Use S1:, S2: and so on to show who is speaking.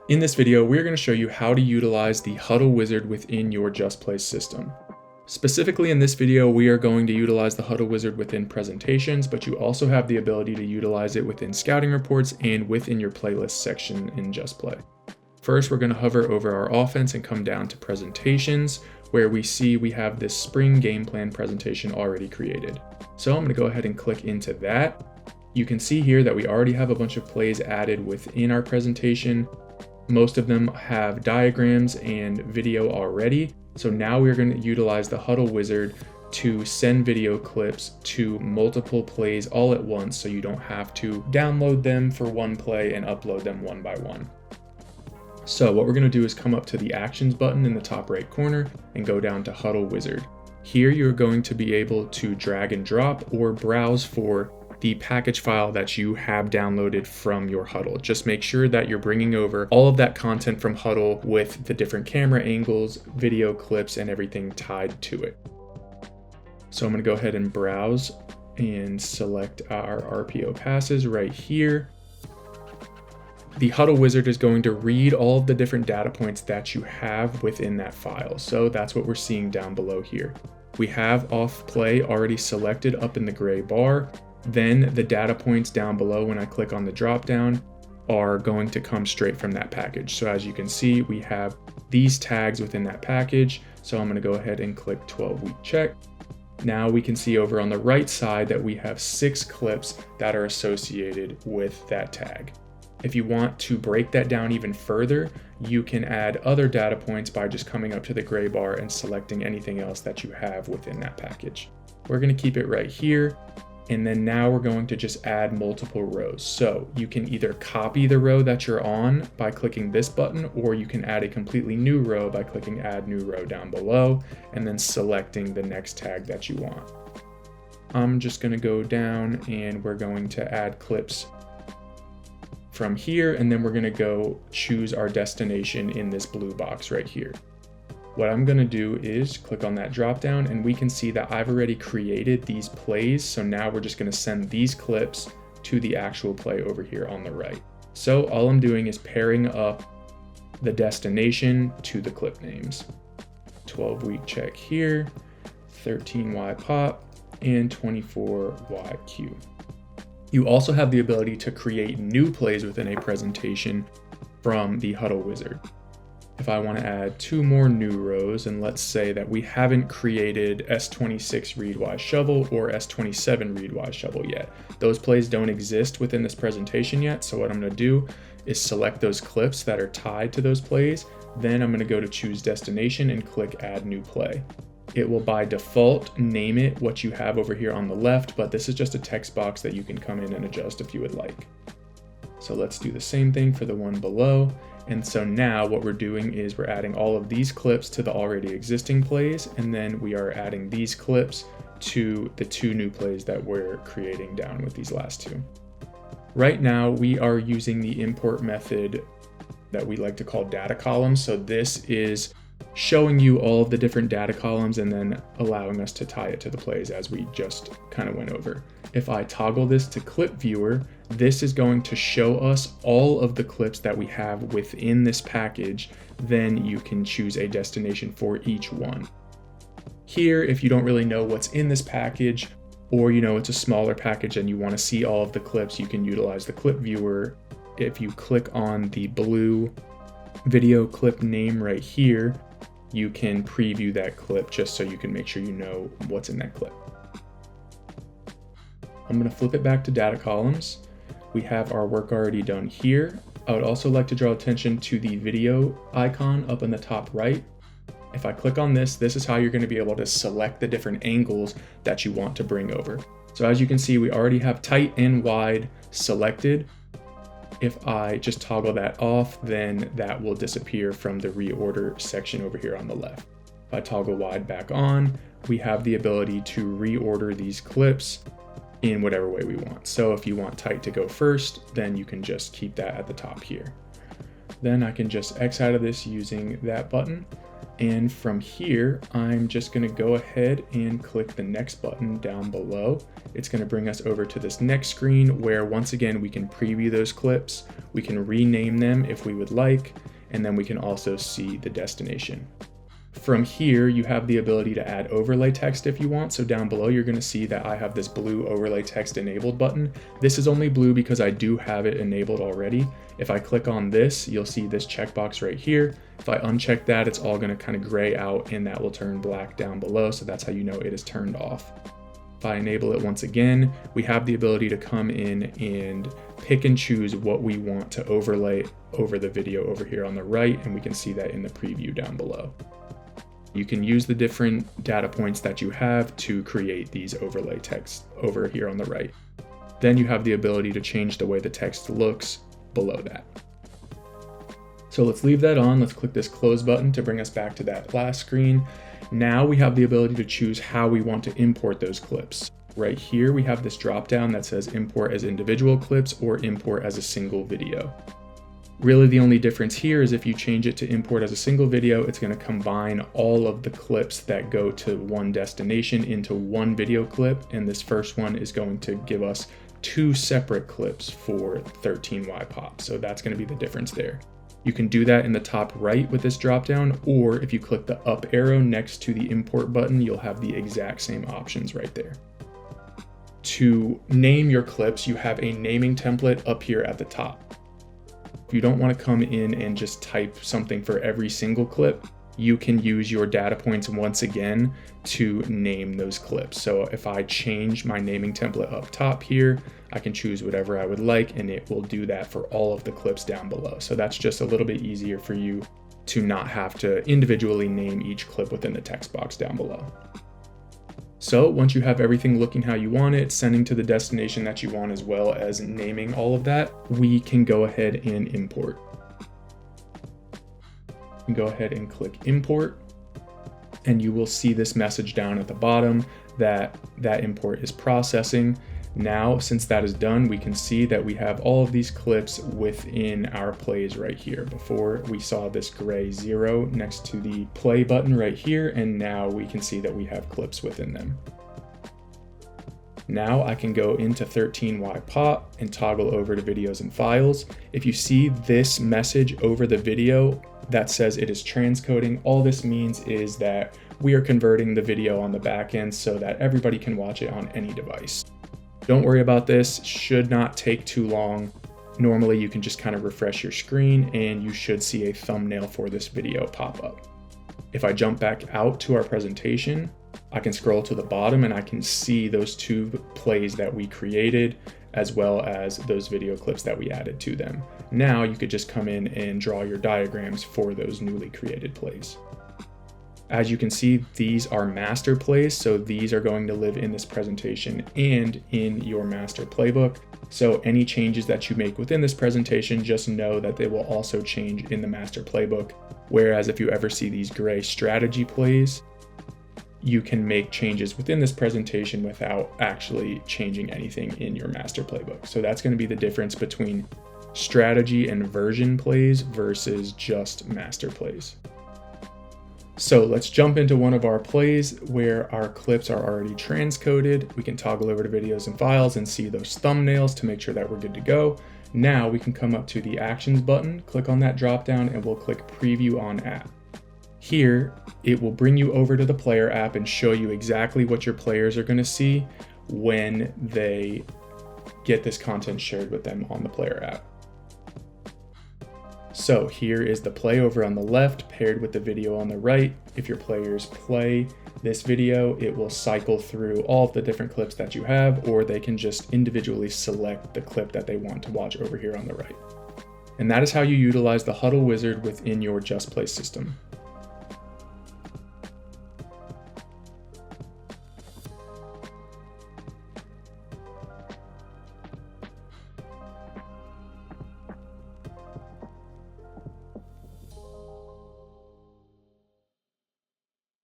S1: In this video, we're going to show you how to utilize the Hudl wizard within your JustPlay system. Specifically in this video, we are going to utilize the Hudl wizard within presentations, but you also have the ability to utilize it within scouting reports and within your playlist section in JustPlay. First, we're going to hover over our offense and come down to presentations, where we see we have this spring game plan presentation already created. So I'm going to go ahead and click into that. You can see here that we already have a bunch of plays added within our presentation. Most of them have diagrams and video already. So now we're going to utilize the Hudl wizard to send video clips to multiple plays all at once, so you don't have to download them for one play and upload them one by one. So what we're going to do is come up to the actions button in the top right corner and go down to Hudl wizard. Here you're going to be able to drag and drop or browse for the package file that you have downloaded from your Hudl. Just make sure that you're bringing over all of that content from Hudl with the different camera angles, video clips, and everything tied to it. So I'm going to go ahead and browse and select our RPO passes right here. The Hudl wizard is going to read all of the different data points that you have within that file. So that's what we're seeing down below here. We have off play already selected up in the gray bar. Then the data points down below, when I click on the drop down, are going to come straight from that package. So as you can see, we have these tags within that package. So I'm going to go ahead and click 12-week check. Now we can see over on the right side that we have 6 clips that are associated with that tag. If you want to break that down even further, you can add other data points by just coming up to the gray bar and selecting anything else that you have within that package. We're going to keep it right here. And then now we're going to just add multiple rows. So you can either copy the row that you're on by clicking this button, or you can add a completely new row by clicking add new row down below and then selecting the next tag that you want. I'm just going to go down and we're going to add clips from here, and then we're going to go choose our destination in this blue box right here. What I'm going to do is click on that drop down, and we can see that I've already created these plays. So now we're just going to send these clips to the actual play over here on the right. So all I'm doing is pairing up the destination to the clip names. 12-week check here, 13Y pop, and 24Y cue. You also have the ability to create new plays within a presentation from the Hudl wizard. If I want to add 2 more new rows, and let's say that we haven't created S26 readwise shovel or S27 readwise shovel yet. Those plays don't exist within this presentation yet, so what I'm going to do is select those clips that are tied to those plays. Then I'm going to go to choose destination and click add new play. It will by default name it what you have over here on the left, but this is just a text box that you can come in and adjust if you would like. So let's do the same thing for the one below. And so now what we're doing is we're adding all of these clips to the already existing plays, and then we are adding these clips to the 2 new plays that we're creating down with these last 2. Right now we are using the import method that we like to call data columns. So this is showing you all of the different data columns and then allowing us to tie it to the plays as we just kind of went over. If I toggle this to clip viewer, this is going to show us all of the clips that we have within this package. Then you can choose a destination for each one. Here, if you don't really know what's in this package, or it's a smaller package and you want to see all of the clips, you can utilize the clip viewer. If you click on the blue video clip name right here, you can preview that clip just so you can make sure you know what's in that clip. I'm going to flip it back to data columns. We have our work already done here. I would also like to draw attention to the video icon up in the top right. If I click on this, this is how you're going to be able to select the different angles that you want to bring over. So as you can see, we already have tight and wide selected. If I just toggle that off, then that will disappear from the reorder section over here on the left. If I toggle wide back on, we have the ability to reorder these clips in whatever way we want. So if you want tight to go first, then you can just keep that at the top here. Then I can just X out of this using that button. And from here, I'm just gonna go ahead and click the next button down below. It's gonna bring us over to this next screen where once again, we can preview those clips. We can rename them if we would like, and then we can also see the destination. From here, you have the ability to add overlay text if you want. So down below, you're gonna see that I have this blue overlay text enabled button. This is only blue because I do have it enabled already. If I click on this, you'll see this checkbox right here. If I uncheck that, it's all gonna kind of gray out and that will turn black down below. So that's how you know it is turned off. If I enable it once again, we have the ability to come in and pick and choose what we want to overlay over the video over here on the right. And we can see that in the preview down below. You can use the different data points that you have to create these overlay text over here on the right. Then you have the ability to change the way the text looks below that. So let's leave that on. Let's click this close button to bring us back to that last screen. Now we have the ability to choose how we want to import those clips. Right here, we have this drop down that says import as individual clips or import as a single video. Really, the only difference here is if you change it to import as a single video, it's going to combine all of the clips that go to one destination into one video clip. And this first one is going to give us 2 separate clips for 13Y pop. So that's going to be the difference there. You can do that in the top right with this dropdown, or if you click the up arrow next to the import button, you'll have the exact same options right there. To name your clips, you have a naming template up here at the top. If you don't want to come in and just type something for every single clip, you can use your data points once again to name those clips. So if I change my naming template up top here, I can choose whatever I would like and it will do that for all of the clips down below. So that's just a little bit easier for you to not have to individually name each clip within the text box down below. So once you have everything looking how you want it, sending to the destination that you want, as well as naming all of that, we can go ahead and import. You go ahead and click import, and you will see this message down at the bottom that import is processing. Now, since that is done, we can see that we have all of these clips within our plays right here. Before we saw this gray 0 next to the play button right here, and now we can see that we have clips within them. Now I can go into 13Y pop and toggle over to videos and files. If you see this message over the video that says it is transcoding, all this means is that we are converting the video on the back end so that everybody can watch it on any device. Don't worry about this, should not take too long. Normally you can just kind of refresh your screen and you should see a thumbnail for this video pop up. If I jump back out to our presentation, I can scroll to the bottom and I can see those 2 plays that we created, as well as those video clips that we added to them. Now you could just come in and draw your diagrams for those newly created plays. As you can see, these are master plays, so these are going to live in this presentation and in your master playbook. So any changes that you make within this presentation, just know that they will also change in the master playbook. Whereas if you ever see these gray strategy plays, you can make changes within this presentation without actually changing anything in your master playbook. So that's going to be the difference between strategy and version plays versus just master plays. So let's jump into one of our plays where our clips are already transcoded. We can toggle over to videos and files and see those thumbnails to make sure that we're good to go. Now we can come up to the actions button, click on that drop down, and we'll click preview on app. Here, it will bring you over to the player app and show you exactly what your players are going to see when they get this content shared with them on the player app. So here is the play over on the left paired with the video on the right. If your players play this video, it will cycle through all of the different clips that you have, or they can just individually select the clip that they want to watch over here on the right. And that is how you utilize the Hudl wizard within your Just Play system.